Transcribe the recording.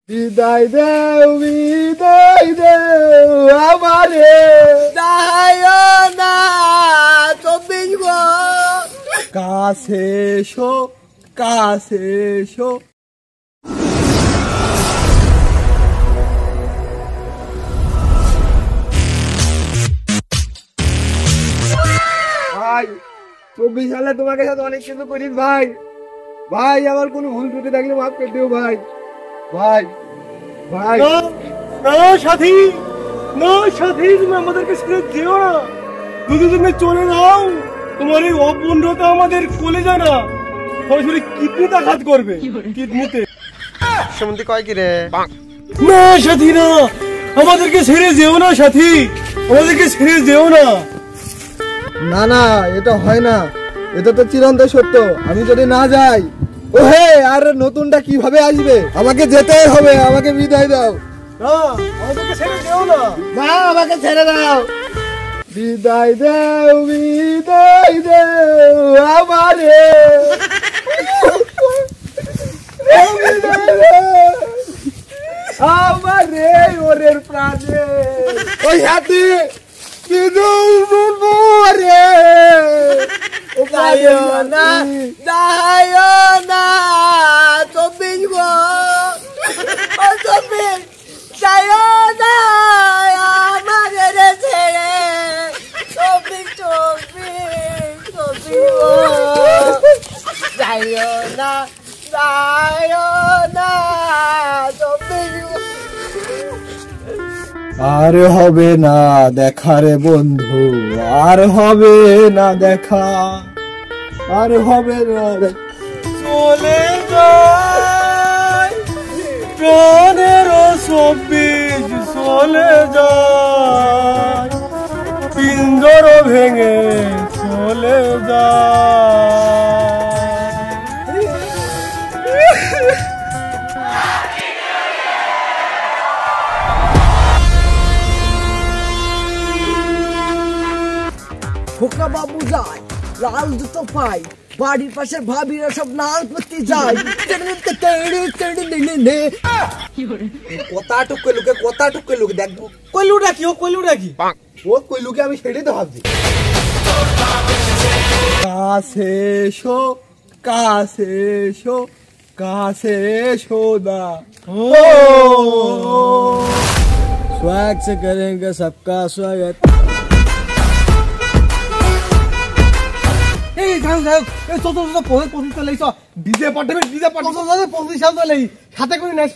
বিদায় দেও আমারে যায় না চব্বিশ কাছে এসো ভাই 24 সালে তোমাকে সাথে অনেক কিছু করিস ভাই আমার কোনো ভুল ত্রুটি থাকলে মাফ করে দিও ভাই না সাথী তুমি আমাদেরকে ছেড়ে যেও না। যদি তুমি চলে যাও তোমার এই অপূর্ণতা আমাদের কলেজা না সরাসরি কিডনিতে আঘাত করবে। কিডনিতে সুমন্তি কয় কি রে? না সাথী না, আমাদেরকে ছেড়ে যেও না সাথী, আমাদেরকে ছেড়ে যেও না। না এটা হয় না, এটা তো চিরন্তন সত্য। আমি যদি না যাই ওহে আর নতুনটা কিভাবে আসবে? আমাকে যেতেই হবে, আমাকে বিদায় দাও। না আমাদেরকে ছেড়ে যেও না। না আমাকে ছেড়ে দাও। বিদায় দেও আমারে আমারে ওরের প্রাণে ওই হাতি বিদুল রে যায় না চব্বিশ যায় না আমাদের ছেড়ে চব্বিশ যায় না চব্বিশ। আর হবে না দেখা রে বন্ধু, আর হবে না দেখা, আর হবে না রে। চলে যায় প্রাণের 24 চলে যায়, পিঞ্জর ভেঙে চলে যায়। খোকা বাবু যায়, লাল জুতো পাই, বাড়ির পাশের ভাবিরা সব নাল করতে যায়। কথা টুকে লুকে দেখবো কইলুটা কি? ও কইলুকে আমি সেটাই তো ভাবছি। কাছে এসো না। स्वैग से करेंगे सबका स्वागत। ডিজে পাঠাবে, পজিশন তো নেই, হাতে করে নেই।